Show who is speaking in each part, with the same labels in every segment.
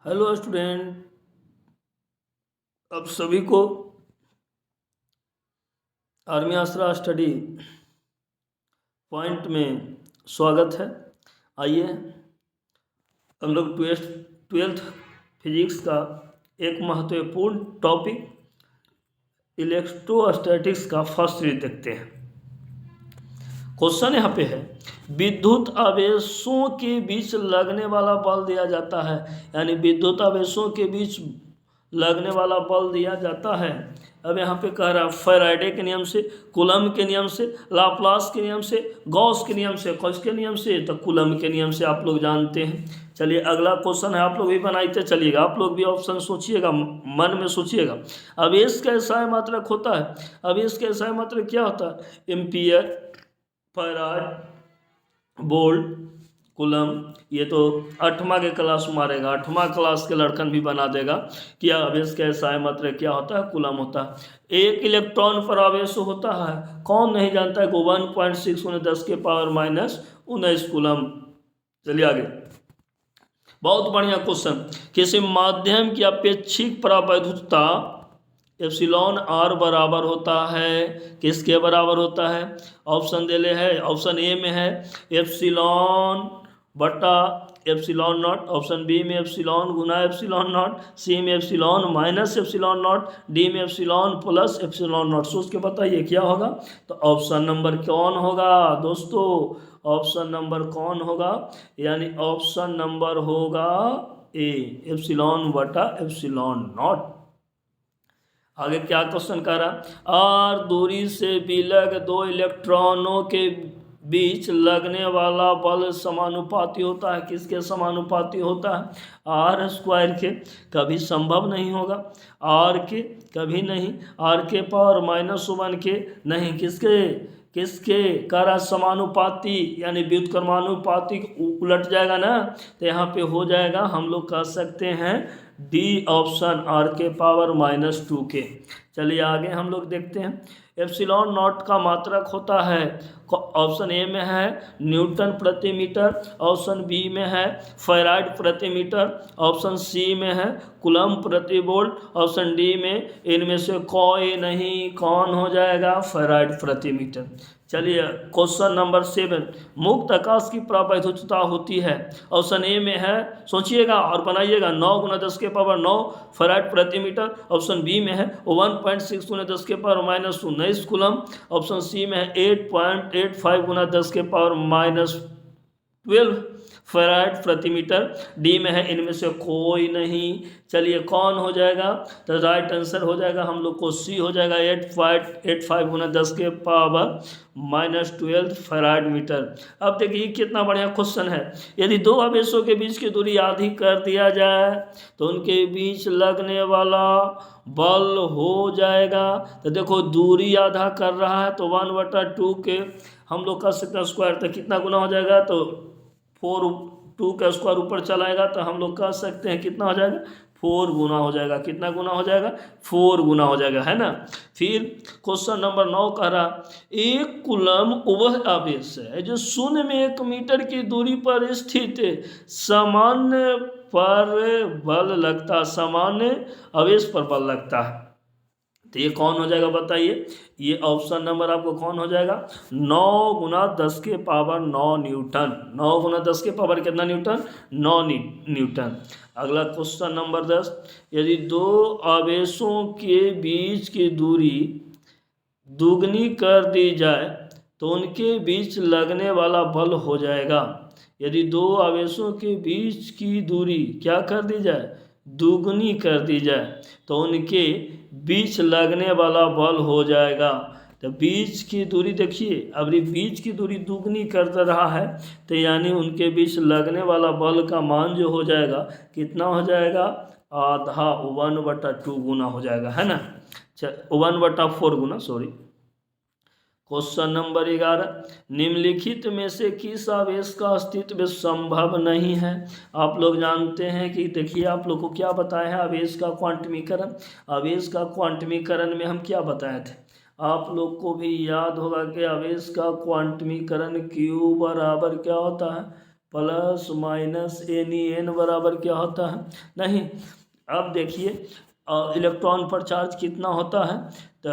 Speaker 1: Hello student, अब सभी को आर्मी आसरा स्टडी पॉइंट में स्वागत है। आइए हम लोग ट्वेल्थ फिजिक्स का एक महत्वपूर्ण टॉपिक इलेक्ट्रोस्टैटिक्स का फर्स्ट रीड देखते हैं। क्वेश्चन यहाँ पे है, विद्युत आवेशों के बीच लगने वाला बल दिया जाता है, यानी विद्युत आवेशों के बीच लगने वाला बल दिया जाता है। अब यहाँ पे कह रहा है फैराडे के नियम से, कूलम के नियम से, लाप्लास के नियम से, गॉस के नियम से, किसके नियम से? तो कूलम के नियम से आप लोग जानते हैं। चलिए अगला क्वेश्चन है, आप लोग भी बनाते चलिएगा, आप लोग भी ऑप्शन सोचिएगा, मन में सोचिएगा। अवेश का SI मात्रक होता है, अवेश का SI मात्रक क्या होता है? Ampere, farad, volt, coulomb. ये तो 8वां के क्लास में मारेगा, 8वां क्लास के लड़कन भी बना देगा कि आवेश का SI मात्रक क्या होता है? कूलम होता है। एक इलेक्ट्रॉन पर आवेश होता है, कौन नहीं जानता है कि 1.6 × 10⁻⁻19 कूलम। चलिए आगे, बहुत बढ़िया क्वेश्चन। किसी माध्यम की अपेक्षिक परावैद्युतता एप्सिलॉन R बराबर होता है, किसके बराबर होता है? ऑप्शन दे ले है, ऑप्शन ए में है एप्सिलॉन बटा एप्सिलॉन नॉट, ऑप्शन बी में एप्सिलॉन गुना एप्सिलॉन नॉट, सी में epsilon minus epsilon not, D में एप्सिलॉन प्लस एप्सिलॉन नॉट। सोच के बताइए क्या होगा? तो ऑप्शन नंबर कौन होगा दोस्तों? ऑप्शन नंबर कौन होगा? यानी ऑप्शन नंबर होगा ए, एप्सिलॉन बटा एप्सिलॉन नॉट। आगे क्या क्वेश्चन कह रहा? आर दूरी से विलग दो इलेक्ट्रॉनों के बीच लगने वाला बल समानुपाती होता है, किसके समानुपाती होता है? R² के। कभी संभव नहीं होगा, R के कभी नहीं, R के पावर -1 के नहीं, किसके किसके करा समानुपाती, यानी व्युत्क्रमानुपाती उलट जाएगा ना, तो यहाँ पे हो जाएगा, हम लोग कह सकते हैं डी ऑप्शन, R के पावर -2 के। चलिए आगे हम लोग देखते हैं, एप्सिलॉन नॉट का मात्रक होता है, ऑप्शन ए में है न्यूटन प्रति मीटर, ऑप्शन बी में है फैराड प्रति मीटर, ऑप्शन सी में है कूलम प्रति वोल्ट, ऑप्शन डी में इनमें से कोई नहीं, कौन हो जाएगा? फैराड प्रति मीटर। चलिए क्वेश्चन नंबर 7, मुक्त आकाश की परावैद्युतता होती है, ऑप्शन ए में है, सोचिएगा और बनाइएगा, 9 × 10⁻9 फैराड प्रति मीटर, ऑप्शन बी में है 1.6 × 10⁻⁻19 कूलम, ऑप्शन सी में है 8.85 × 10⁻12 फैराड प्रति मीटर, डी में है इनमें से कोई नहीं। चलिए कौन हो जाएगा? तो राइट आंसर हो जाएगा हम लोग को सी हो जाएगा, 8.85 × 10⁻12 फैराड मीटर। अब देखिए कितना बढ़िया क्वेश्चन है, यदि दो आवेशों के बीच की दूरी आधी कर दिया जाए तो उनके बीच लगने वाला बल हो जाएगा। तो देखो दूरी आधा कर रहा है तो 1/2 के हम लोग कर सकते हैं स्क्वायर, तो कितना गुना हो जाएगा? तो 2 का स्क्वायर ऊपर चलाएगा तो हम लोग कह सकते हैं कितना हो जाएगा? 4 गुना हो जाएगा। कितना गुना हो जाएगा? 4 गुना हो जाएगा, है ना। फिर क्वेश्चन नंबर 9 कह रहा, एक कूलम वह आवेश है जो 0 में 1 मीटर की दूरी पर स्थित सामान्य पर बल लगता, सामान्य आवेश पर बल लगता है। तो ये कौन हो जाएगा बताइए? ये ऑप्शन नंबर आपको कौन हो जाएगा? 9 × 10⁻9 न्यूटन। 9 × 10 कितना न्यूटन? 9 न्यूटन। अगला क्वेश्चन नंबर 10, यदि दो आवेशों के बीच की दूरी दुगनी कर दी जाए तो उनके बीच लगने वाला बल हो जाएगा। यदि दो आवेशों के बीच की दूरी क्या कर दी जाए? दुगनी कर दी जाए तो उनके बीच लगने वाला बल हो जाएगा। तो बीच की दूरी देखिए, अब ये बीच की दूरी दुगनी कर रहा है तो यानी उनके बीच लगने वाला बल का मान जो हो जाएगा कितना हो जाएगा? आधा, 1/2 गुना हो जाएगा, है ना। 1/4 गुना, सॉरी। क्वेश्चन नंबर 11, निम्नलिखित में से किस आवेश का अस्तित्व संभव नहीं है? आप लोग जानते हैं कि देखिए आप लोग को क्या बताया है आवेश का क्वांटमीकरण। आवेश का क्वांटमीकरण में हम क्या बताए थे? आप लोग को भी याद होगा कि आवेश का क्वांटमीकरण Q बराबर क्या होता है? Plus minus N E, N बराबर क्या होता है नहीं। अब देखिए इलेक्ट्रॉन पर चार्ज कितना होता है, तो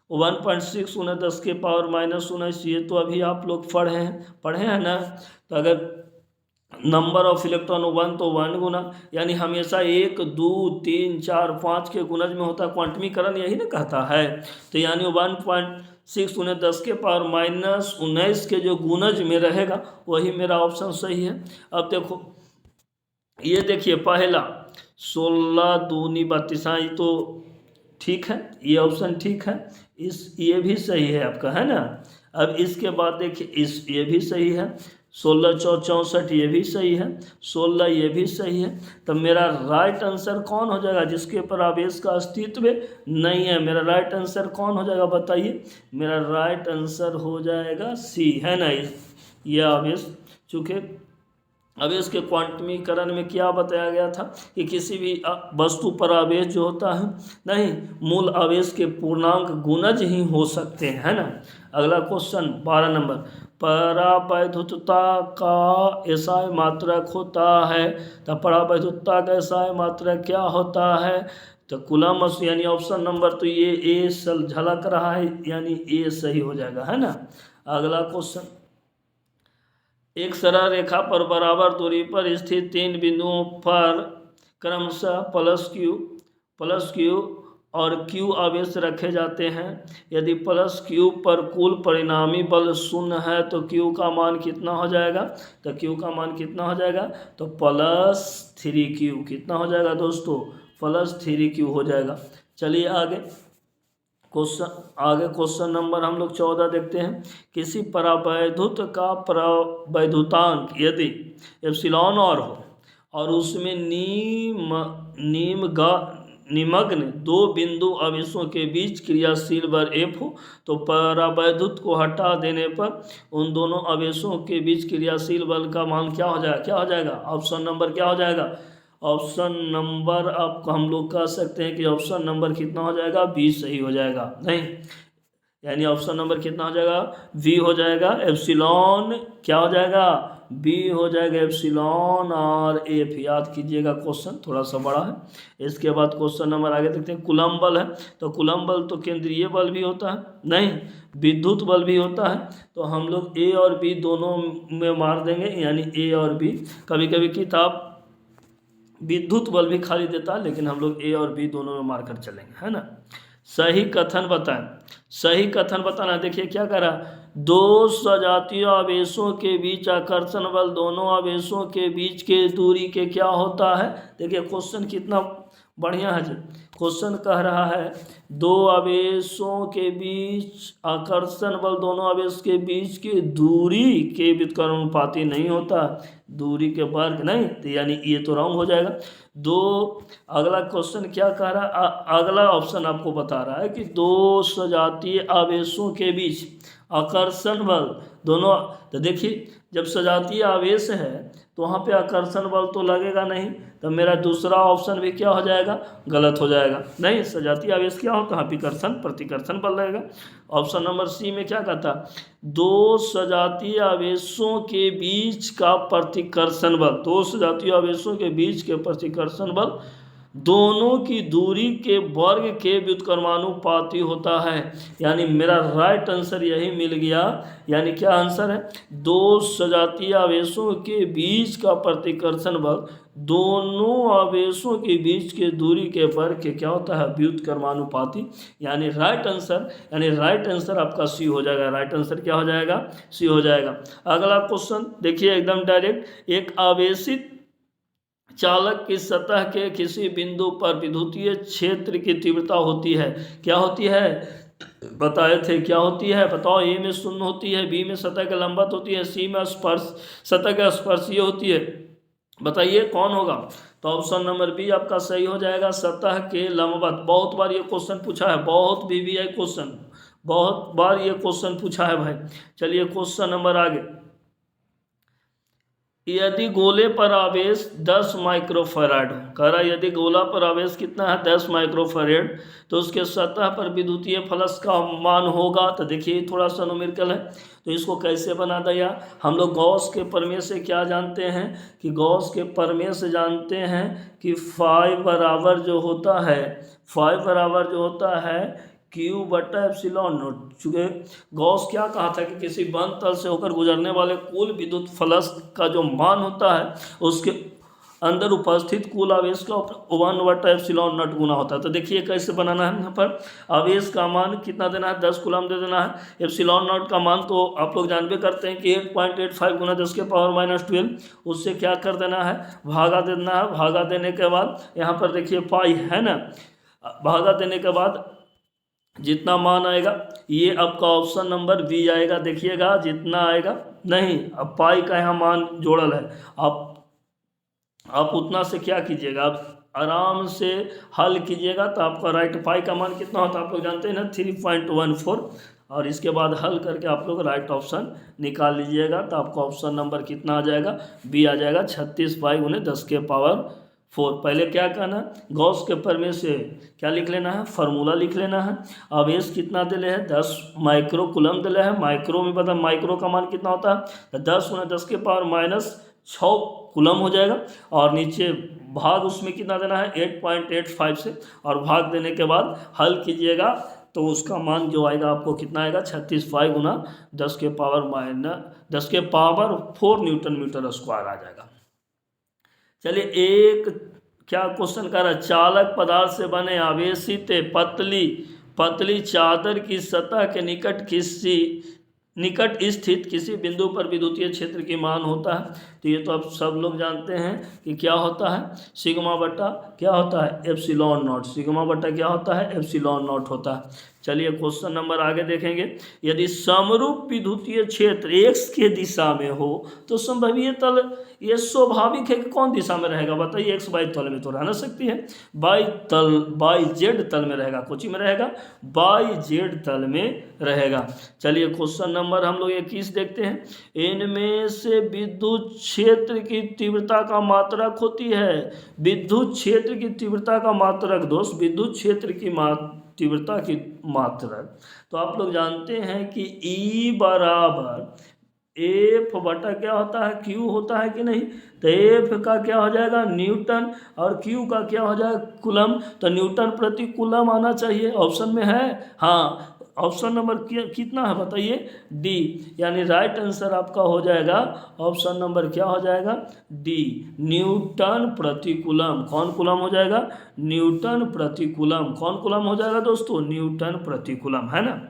Speaker 1: 1.6 × 10⁻⁻⁻, ये तो अभी आप लोग पढ़े हैं ना। तो अगर नंबर ऑफ इलेक्ट्रॉन 1 तो 1 गुना, यानी हमेशा 1 2 3 4 5 के गुणज में होता है, क्वांटमीकरण यही ना कहता है। तो यानी 1.6 × 10⁻⁻⁹ के जो गुणज में रहेगा वही मेरा ऑप्शन सही है। अब देखो ये देखिए पहला 16 दूनी 32, ये तो ठीक है, ये ऑप्शन ठीक है, ये भी सही है आपका, है ना। अब इसके बाद देखिए ये भी सही है, 16 × 64 ये भी सही है, 16 ये भी सही है। तब मेरा राइट आंसर कौन हो जाएगा, जिसके ऊपर आवेश का अस्तित्व नहीं है, मेरा राइट आंसर कौन हो जाएगा बताइए। मेरा राइट आंसर हो जाएगा सी, है ना। ये आवेश, चूँकि आवेश के क्वांटमीकरण में क्या बताया गया था कि किसी भी वस्तु पर आवेश जो होता है नहीं, मूल आवेश के पूर्णांक गुणज ही हो सकते हैं, है ना। अगला क्वेश्चन 12 नंबर, परावैद्युतता का एसआई मात्रक होता है। तो परावैद्युतता का एसआई मात्रक क्या होता है, तो कूलम, यानी ऑप्शन नंबर तो ये ए झलक रहा है, यानी ए सही हो जाएगा, है ना। अगला क्वेश्चन, एक सरल रेखा पर बराबर दूरी पर स्थित 3 बिंदुओं पर क्रमशः प्लस क्यू और क्यू आवेश रखे जाते हैं। यदि प्लस क्यू पर कुल परिणामी बल 0 है तो क्यू का मान कितना हो जाएगा, तो क्यू का मान कितना हो जाएगा, तो +3Q कितना हो जाएगा दोस्तों, +3Q हो जाएगा। चलिए आगे क्वेश्चन नंबर हम लोग 14 देखते हैं। किसी परावैद्युत का परावैद्युतांक यदि एप्सिलॉन और हो और उसमें निमग्न 2 बिंदु आवेशों के बीच क्रियाशील बल F हो, तो परावैद्युत को हटा देने पर उन दोनों आवेशों के बीच क्रियाशील बल का मान क्या हो जाएगा, ऑप्शन नंबर क्या हो जाएगा, ऑप्शन नंबर आपको हम लोग कह सकते हैं कि ऑप्शन नंबर कितना हो जाएगा, बी सही हो जाएगा, नहीं, यानी ऑप्शन नंबर कितना हो जाएगा, बी हो जाएगा। एप्सिलॉन क्या हो जाएगा, बी हो जाएगा, एप्सिलॉन और एफ, याद कीजिएगा, क्वेश्चन थोड़ा सा बड़ा है। इसके बाद क्वेश्चन नंबर आगे देखते हैं। कूलम बल है, तो कूलम बल तो केंद्रीय बल भी होता है, नहीं विद्युत बल भी होता है, तो हम लोग ए और बी दोनों में मार देंगे, यानी ए और बी। कभी कभी किताब विद्युत बल भी खाली देता है, लेकिन हम लोग ए और बी दोनों में मारकर चलेंगे, है ना। सही कथन बताएं, सही कथन बताना। देखिए क्या कह रहा, 2 सजातीय आवेशों के बीच आकर्षण बल दोनों आवेशों के बीच के दूरी के क्या होता है। देखिए क्वेश्चन कितना बढ़िया है जी। क्वेश्चन कह रहा है 2 आवेशों के बीच आकर्षण बल दोनों आवेश के बीच की दूरी के व्युत्क्रमानुपाती नहीं होता, दूरी के वर्ग नहीं, तो यानी ये तो रॉन्ग हो जाएगा। अगला क्वेश्चन क्या कह रहा है, अगला ऑप्शन आपको बता रहा है कि 2 सजातीय आवेशों के बीच आकर्षण बल दोनों, तो देखिए जब सजातीय आवेश है तो वहाँ पे आकर्षण बल तो लगेगा नहीं, तो मेरा दूसरा ऑप्शन भी क्या हो जाएगा, गलत हो जाएगा। नहीं, सजातीय आवेश क्या होता है, विकर्षण प्रतिकर्षण बल लगेगा। ऑप्शन नंबर सी में क्या कहता, 2 सजातीय आवेशों के बीच का प्रतिकर्षण बल, 2 सजातीय आवेशों के बीच के प्रतिकर्षण बल दोनों की दूरी के वर्ग के व्युत्क्रमानुपाती होता है। यानी मेरा राइट आंसर यही मिल गया, यानी क्या आंसर है, 2 सजातीय आवेशों के बीच का प्रतिकर्षण बल दोनों आवेशों के बीच के दूरी के वर्ग के क्या होता है, व्युत्क्रमानुपाती, यानी राइट आंसर आपका सी हो जाएगा। राइट आंसर क्या हो जाएगा, सी हो जाएगा। अगला क्वेश्चन देखिए एकदम डायरेक्ट, एक आवेशित चालक की सतह के किसी बिंदु पर विद्युतीय क्षेत्र की तीव्रता होती है, क्या होती है, बताए थे क्या होती है, बताओ। ए में 0 होती है, बी में सतह के लंबवत होती है, सी में सतह के स्पर्शीय होती है, बताइए कौन होगा। तो ऑप्शन नंबर बी आपका सही हो जाएगा, सतह के लंबवत। बहुत बार ये क्वेश्चन पूछा है, बहुत VVI क्वेश्चन, बहुत बार ये क्वेश्चन पूछा है भाई। चलिए क्वेश्चन नंबर आगे, यदि गोले पर आवेश 10 माइक्रोफैराड हो, कह रहा यदि गोला पर आवेश कितना है 10 माइक्रोफैराड, तो उसके सतह पर विद्युतीय फ्लक्स का मान होगा। तो देखिए थोड़ा सा न्यूमेरिकल है, तो इसको कैसे बना दिया हम लोग। गॉस के प्रमेय से क्या जानते हैं कि गॉस के प्रमेय से जानते हैं कि फाई बराबर जो होता है क्यू बटा एप्सिलॉन नोट। चूँकि गॉस क्या कहा था कि किसी बंद तल से होकर गुजरने वाले कुल विद्युत फ्लक्स का जो मान होता है उसके अंदर उपस्थित कुल आवेश का 1 बटा एप्सिलॉन नॉट गुना होता है। तो देखिए कैसे बनाना है। यहाँ पर आवेश का मान कितना देना है 10 कूलम दे देना है। एप्सिलॉन नॉट का मान तो आप लोग जानबे करते हैं कि 8.85 गुना 10 के पावर -12, उससे क्या कर देना है भागा देना है। भागा देने के बाद यहाँ पर देखिए पाई है ना, भागा देने के बाद जितना मान आएगा ये आपका ऑप्शन नंबर बी आएगा। देखिएगा जितना आएगा नहीं, अब पाई का यहाँ मान जोड़ल है, आप उतना से क्या कीजिएगा, आप आराम से हल कीजिएगा तो आपका राइट पाई का मान कितना होता है आप लोग जानते हैं ना 3.14। और इसके बाद हल करके आप लोग राइट ऑप्शन निकाल लीजिएगा तो आपका ऑप्शन नंबर कितना आ जाएगा, बी आ जाएगा 36 पाई गुने 10 के पावर 4। पहले क्या करना है गॉस के प्रमेय से क्या लिख लेना है, फार्मूला लिख लेना है। आवेश कितना दिले है 10 माइक्रो कूलम दिले है। माइक्रो में पता माइक्रो का मान कितना होता है तो 10 गुना 10 के पावर -6 कूलम हो जाएगा। और नीचे भाग उसमें कितना देना है 8.85 से, और भाग देने के बाद हल कीजिएगा तो उसका मान जो आएगा आपको कितना आएगा 36 पाई गुना 10 के पावर 4 न्यूटन मीटर स्क्वायर आ जाएगा। चलिए एक क्या क्वेश्चन कर रहा है, चालक पदार्थ से बने आवेशित पतली चादर की सतह के निकट स्थित किसी बिंदु पर विद्युतीय क्षेत्र की मान होता है। तो ये तो आप सब लोग जानते हैं कि क्या होता है सिग्मा बटा क्या होता है एप्सिलॉन नॉट। सिग्मा बटा क्या होता है एप्सिलॉन नॉट होता है। चलिए क्वेश्चन नंबर आगे देखेंगे। यदि समरूप विद्युतीय क्षेत्र x के दिशा में हो तो संभवीय तल ये स्वाभाविक है कि कौन दिशा में रहेगा बताइए। x y तल में तो रह ना सकती है, बाई जेड तल में रहेगा, कुछ में रहेगा बाई जेड तल में रहेगा। चलिए क्वेश्चन नंबर हम लोग 21 देखते हैं। इनमें से विद्युत क्षेत्र की तीव्रता का मात्रक होती है। विद्युत क्षेत्र की तीव्रता का मात्रक दोस्त, विद्युत क्षेत्र की तीव्रता की मात्रक तो आप लोग जानते हैं कि E बराबर एफ बटा क्या होता है क्यू होता है कि नहीं। तो एफ का क्या हो जाएगा न्यूटन और क्यू का क्या हो जाएगा कूलम। तो न्यूटन प्रति कूलम आना चाहिए, ऑप्शन में है हाँ। ऑप्शन नंबर कितना है बताइए डी, यानी राइट आंसर आपका हो जाएगा ऑप्शन नंबर क्या हो जाएगा डी, न्यूटन प्रति कूलम। कौन कूलम हो जाएगा न्यूटन प्रति कूलम। कौन कूलम हो जाएगा दोस्तों न्यूटन प्रति कूलम, है ना।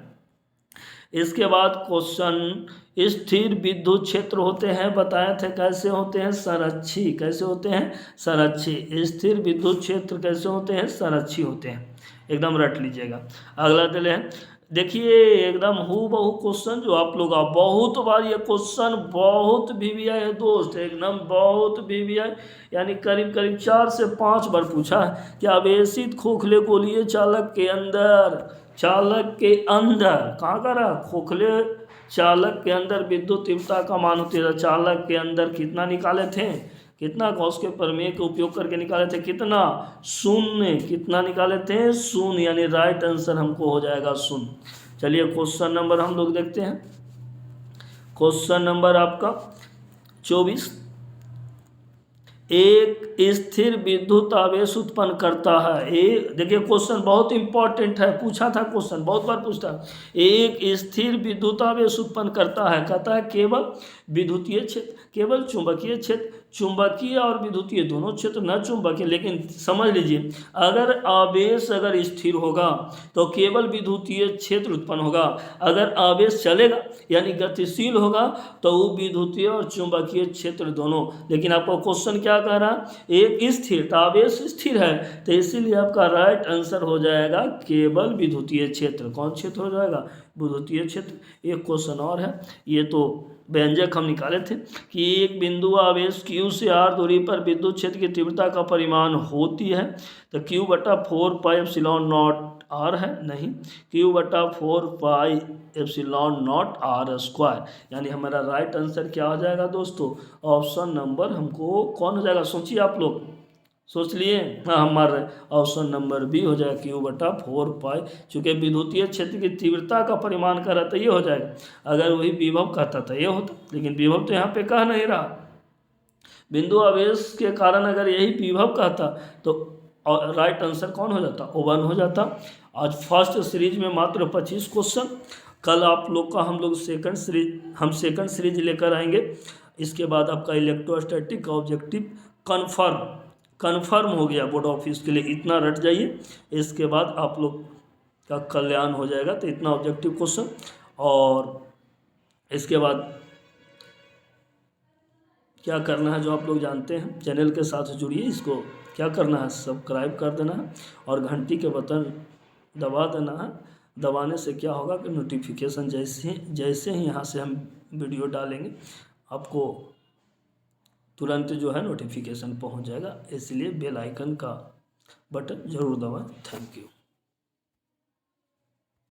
Speaker 1: इसके बाद क्वेश्चन स्थिर विद्युत क्षेत्र होते हैं, बताए थे कैसे होते हैं संरक्षी। कैसे होते हैं संरक्षी। स्थिर विद्युत क्षेत्र कैसे होते हैं संरक्षी होते हैं, एकदम रट लीजिएगा। अगला दिले हैं देखिए एकदम हूबहू क्वेश्चन जो आप लोग बहुत बार ये क्वेश्चन बहुत VVI है दोस्त, एकदम बहुत VVI, यानी करीब 4 से 5 बार पूछा है कि आवेशित खोखले गोलीय चालक के अंदर कहाँ का रहा खोखले चालक के अंदर विद्युत तीव्रता का मान होती है। चालक के अंदर कितना निकाले थे, कितना गॉस के प्रमेय का उपयोग करके निकाले थे, कितना शून्य। कितना निकाले थे शून्य, यानी राइट आंसर हमको हो जाएगा शून्य। चलिए क्वेश्चन नंबर हम लोग देखते हैं। क्वेश्चन नंबर आपका 24। एक स्थिर विद्युत आवेश उत्पन्न करता है। देखिए क्वेश्चन बहुत इंपॉर्टेंट है, पूछा था क्वेश्चन बहुत बार पूछता है। एक स्थिर विद्युत आवेश उत्पन्न करता है, कहता है केवल विद्युतीय क्षेत्र, केवल चुंबकीय क्षेत्र, चुंबकीय और विद्युतीय दोनों क्षेत्र न चुंबकीय। लेकिन समझ लीजिए अगर आवेश अगर स्थिर होगा तो केवल विद्युतीय क्षेत्र उत्पन्न होगा। अगर आवेश चलेगा यानी गतिशील होगा तो वो विद्युतीय और चुंबकीय क्षेत्र दोनों। लेकिन आपको क्वेश्चन क्या कह रहा है एक स्थिर, आवेश स्थिर है तो इसीलिए आपका राइट आंसर हो जाएगा केवल विद्युतीय क्षेत्र। कौन क्षेत्र हो जाएगा विद्युतीय क्षेत्र। एक क्वेश्चन और है, ये तो व्यंजक हम निकाले थे कि एक बिंदु आवेश Q से R दूरी पर विद्युत क्षेत्र की तीव्रता का परिमाण होती है, तो Q/4πε0 है, नहीं, Q/4πε0 R², यानी हमारा राइट आंसर क्या हो जाएगा दोस्तों? ऑप्शन नंबर हमको कौन हो जाएगा? सोचिए आप लोग, सोच लिए? हाँ, हमारा ऑप्शन नंबर बी हो जाएगा, Q/4π, चूँकि विद्युतीय क्षेत्र की तीव्रता का परिमाण कर रहा था, ये हो जाएगा। अगर वही विभव कहता था ये होता, लेकिन विभव तो यहाँ पे कह नहीं रहा। बिंदु आवेश के कारण अगर यही विभव कहता तो राइट आंसर कौन हो जाता? O1 हो जाता। आज फर्स्ट सीरीज में मात्र 25 क्वेश्चन, कल आप लोग का हम लोग सेकंड सीरीज लेकर आएंगे। इसके बाद आपका इलेक्ट्रोस्टैटिक ऑब्जेक्टिव कन्फर्म हो गया बोर्ड ऑफिस के लिए, इतना रट जाइए। इसके बाद आप लोग का कल्याण हो जाएगा। तो इतना ऑब्जेक्टिव क्वेश्चन, और इसके बाद क्या करना है जो आप लोग जानते हैं। चैनल के साथ जुड़िए, इसको क्या करना है, सब्सक्राइब कर देना है और घंटी के बटन दबा देना है। दबाने से क्या होगा कि नोटिफिकेशन जैसे ही यहाँ से हम वीडियो डालेंगे आपको तुरंत जो है नोटिफिकेशन पहुँच जाएगा। इसलिए बेल आइकन का बटन ज़रूर दबाएं। Thank you.